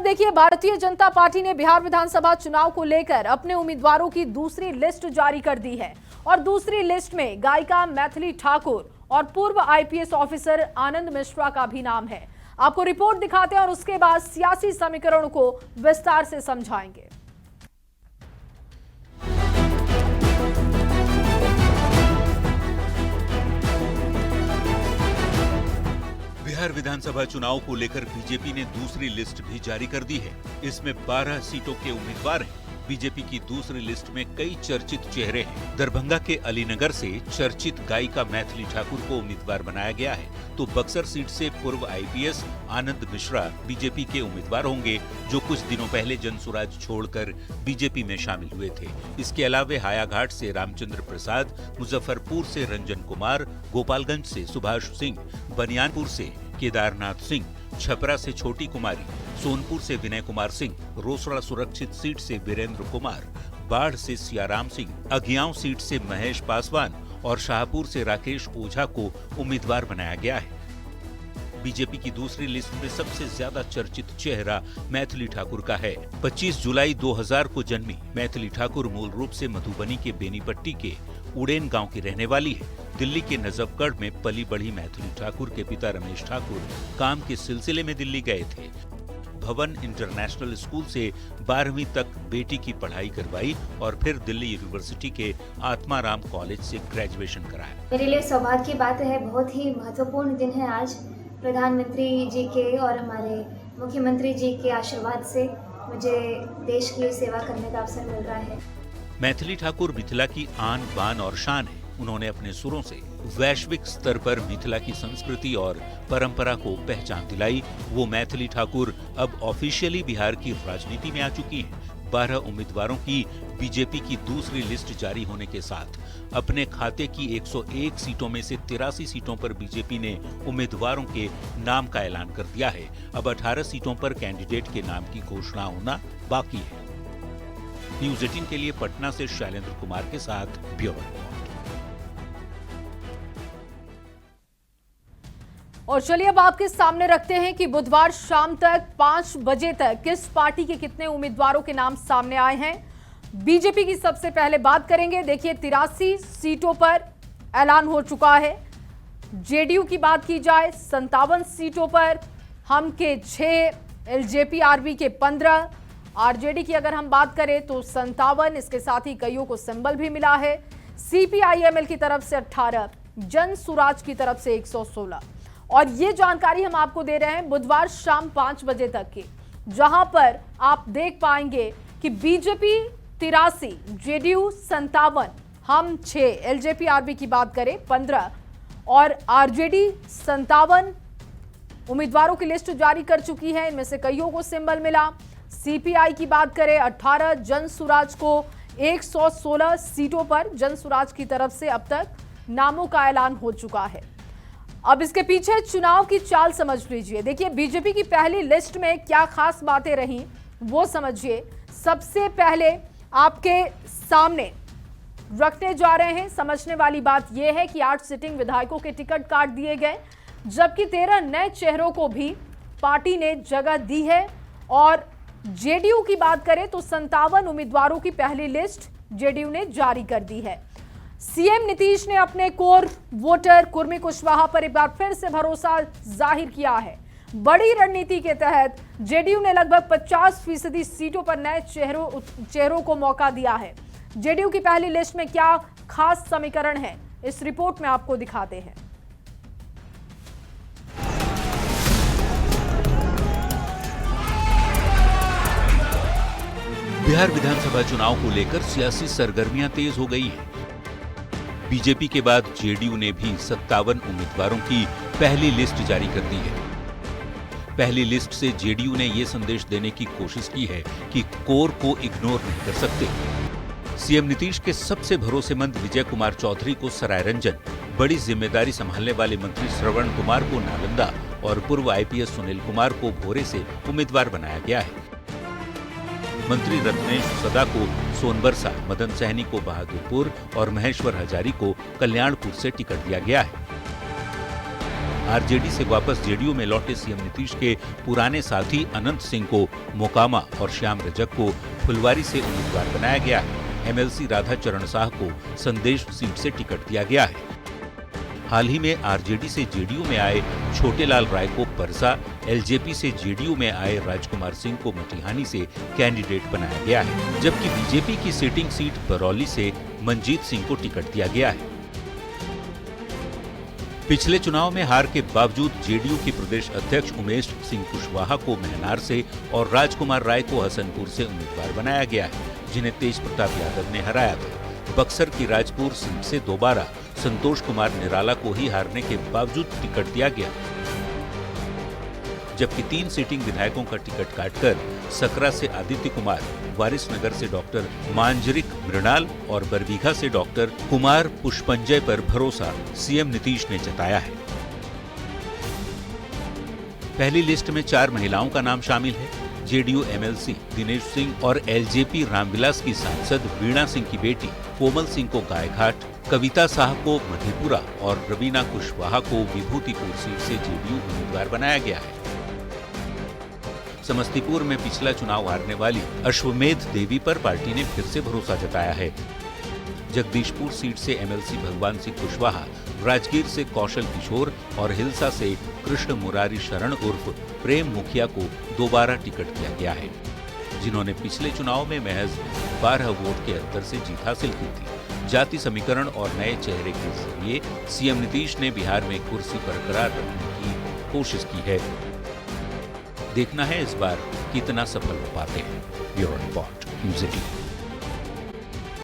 देखिए, भारतीय जनता पार्टी ने बिहार विधानसभा चुनाव को लेकर अपने उम्मीदवारों की दूसरी लिस्ट जारी कर दी है और दूसरी लिस्ट में गायिका मैथिली ठाकुर और पूर्व आईपीएस ऑफिसर आनंद मिश्रा का भी नाम है। आपको रिपोर्ट दिखाते हैं और उसके बाद सियासी समीकरणों को विस्तार से समझाएंगे। बिहार विधानसभा चुनाव को लेकर बीजेपी ने दूसरी लिस्ट भी जारी कर दी है। इसमें 12 सीटों के उम्मीदवार हैं। बीजेपी की दूसरी लिस्ट में कई चर्चित चेहरे हैं। दरभंगा के अलीनगर से चर्चित गायिका मैथिली ठाकुर को उम्मीदवार बनाया गया है, तो बक्सर सीट से पूर्व आईपीएस आनंद मिश्रा बीजेपी के उम्मीदवार होंगे, जो कुछ दिनों पहले जनसुराज छोड़कर बीजेपी में शामिल हुए थे। इसके अलावा हायाघाट से रामचंद्र प्रसाद, मुजफ्फरपुर से रंजन कुमार, गोपालगंज से सुभाष सिंह, बनियानपुर से केदारनाथ सिंह, छपरा से छोटी कुमारी, सोनपुर से विनय कुमार सिंह, रोसड़ा सुरक्षित सीट से वीरेंद्र कुमार, बाढ़ से सियाराम सिंह, अगियाव सीट से महेश पासवान और शाहपुर से राकेश ओझा को उम्मीदवार बनाया गया है। बीजेपी की दूसरी लिस्ट में सबसे ज्यादा चर्चित चेहरा मैथिली ठाकुर का है। 25 जुलाई 2000 को जन्मी मैथिली ठाकुर मूल रूप से मधुबनी के बेनीपट्टी के उड़ेन गांव की रहने वाली है। दिल्ली के नजफगढ़ में पली बढ़ी मैथिली ठाकुर के पिता रमेश ठाकुर काम के सिलसिले में दिल्ली गए थे। भवन इंटरनेशनल स्कूल से 12वीं तक बेटी की पढ़ाई करवाई और फिर दिल्ली यूनिवर्सिटी के आत्माराम कॉलेज से ग्रेजुएशन कराया। मेरे लिए सौभाग्य की बात है, बहुत ही महत्वपूर्ण दिन है आज। प्रधानमंत्री जी के और हमारे मुख्यमंत्री जी के आशीर्वाद से मुझे देश के लिए सेवा करने का अवसर मिल रहा है। मैथिली ठाकुर मिथिला की आन बान और शान है। उन्होंने अपने सुरों से वैश्विक स्तर पर मिथिला की संस्कृति और परंपरा को पहचान दिलाई। वो मैथिली ठाकुर अब ऑफिशियली बिहार की राजनीति में आ चुकी हैं। 12 उम्मीदवारों की बीजेपी की दूसरी लिस्ट जारी होने के साथ अपने खाते की 101 सीटों में से 83 सीटों पर बीजेपी ने उम्मीदवारों के नाम का ऐलान कर दिया है। अब 18 सीटों पर कैंडिडेट के नाम की घोषणा होना बाकी है। न्यूज 18 के लिए पटना से शैलेंद्र कुमार के साथ ब्यूरो रिपोर्ट। और चलिए अब आपके सामने रखते हैं कि बुधवार शाम तक 5 बजे तक किस पार्टी के कितने उम्मीदवारों के नाम सामने आए हैं। बीजेपी की सबसे पहले बात करेंगे। देखिए, 83 सीटों पर ऐलान हो चुका है। जेडीयू की बात की जाए 57 सीटों पर, हम के 6, एलजेपी आरबी के 15, आरजेडी की अगर हम बात करें तो 57, इसके साथ ही कईयों को सिंबल भी मिला है। सीपीआईएमएल की तरफ से 18, जन सुराज की तरफ से 116। और ये जानकारी हम आपको दे रहे हैं बुधवार शाम 5 बजे तक की, जहां पर आप देख पाएंगे कि बीजेपी 83, जेडीयू 57, हम 6, एलजेपी आरबी की बात करें 15 और आरजेडी 57 उम्मीदवारों की लिस्ट जारी कर चुकी है। इनमें से कईयों को सिंबल मिला। सीपीआई की बात करें 18, जन सुराज को 116 सीटों पर जन सुराज की तरफ से अब तक नामों का ऐलान हो चुका है। अब इसके पीछे चुनाव की चाल समझ लीजिए। देखिए, बीजेपी की पहली लिस्ट में क्या खास बातें रही वो समझिए। सबसे पहले आपके सामने रखने जा रहे हैं। समझने वाली बात यह है कि 8 सिटिंग विधायकों के टिकट काट दिए गए, जबकि 13 नए चेहरों को भी पार्टी ने जगह दी है। और जेडीयू की बात करें तो 57 उम्मीदवारों की पहली लिस्ट जेडीयू ने जारी कर दी है। सीएम नीतीश ने अपने कोर वोटर कुर्मी कुशवाहा पर एक बार फिर से भरोसा जाहिर किया है। बड़ी रणनीति के तहत जेडीयू ने लगभग 50% सीटों पर नए चेहरों को मौका दिया है। जेडीयू की पहली लिस्ट में क्या खास समीकरण है, इस रिपोर्ट में आपको दिखाते हैं। बिहार विधानसभा चुनाव को लेकर सियासी सरगर्मियां तेज हो गई हैं। बीजेपी के बाद जेडीयू ने भी 57 उम्मीदवारों की पहली लिस्ट जारी कर दी है। पहली लिस्ट से जेडीयू ने यह संदेश देने की कोशिश की है कि कोर को इग्नोर नहीं कर सकते। सीएम नीतीश के सबसे भरोसेमंद विजय कुमार चौधरी को सरायरंजन, बड़ी जिम्मेदारी संभालने वाले मंत्री श्रवण कुमार को नालंदा और पूर्व आईपीएस सुनील कुमार को भोरे से उम्मीदवार बनाया गया है। मंत्री रत्नेश सदा को सोनबरसा, मदन सहनी को बहादुरपुर और महेश्वर हजारी को कल्याणपुर से टिकट दिया गया है। आरजेडी से वापस जेडीयू में लौटे सीएम नीतीश के पुराने साथी अनंत सिंह को मोकामा और श्याम रजक को फुलवारी से उम्मीदवार बनाया गया है। एमएलसी राधा चरण शाह को संदेश सीट से टिकट दिया गया है। हाल ही में आरजेडी से जेडीयू में आए छोटेलाल राय को परसा, एलजेपी से जेडीयू में आए राजकुमार सिंह को मटिहानी से कैंडिडेट बनाया गया है, जबकि बीजेपी की सिटिंग सीट बरौली से मंजीत सिंह को टिकट दिया गया है। पिछले चुनाव में हार के बावजूद जेडीयू के प्रदेश अध्यक्ष उमेश सिंह कुशवाहा को महनार से और राजकुमार राय को हसनपुर से उम्मीदवार बनाया गया है, जिन्हें तेज प्रताप यादव ने हराया था। बक्सर की राजपुर सीट से दोबारा संतोष कुमार निराला को ही हारने के बावजूद टिकट दिया गया, जबकि 3 सिटिंग विधायकों का टिकट काटकर सकरा से आदित्य कुमार, वारिसनगर से डॉक्टर मांजरिक मृणाल और बरबीघा से डॉक्टर कुमार पुष्पंजय पर भरोसा सीएम नीतीश ने जताया है। पहली लिस्ट में 4 महिलाओं का नाम शामिल है। जेडीयू एमएलसी दिनेश सिंह और एलजेपी रामविलास की सांसद वीणा सिंह की बेटी कोमल सिंह को गायघाट, कविता शाह को मधेपुरा और रवीना कुशवाहा को विभूतिपुर सीट से जेडीयू उम्मीदवार बनाया गया है। समस्तीपुर में पिछला चुनाव हारने वाली अश्वमेध देवी पर पार्टी ने फिर से भरोसा जताया है। जगदीशपुर सीट से एमएलसी भगवान सिंह कुशवाहा, राजगीर से कौशल किशोर और हिलसा से कृष्ण मुरारी शरण उर्फ प्रेम मुखिया को दोबारा टिकट दिया गया है, जिन्होंने पिछले चुनाव में महज 12 वोट के अंतर से जीत हासिल की थी। जाति समीकरण और नए चेहरे के जरिए सीएम नीतीश ने बिहार में कुर्सी बरकरार रखने की कोशिश की है। देखना है इस बार कितना सफल हो पाते हैं। Bureau report, news 18।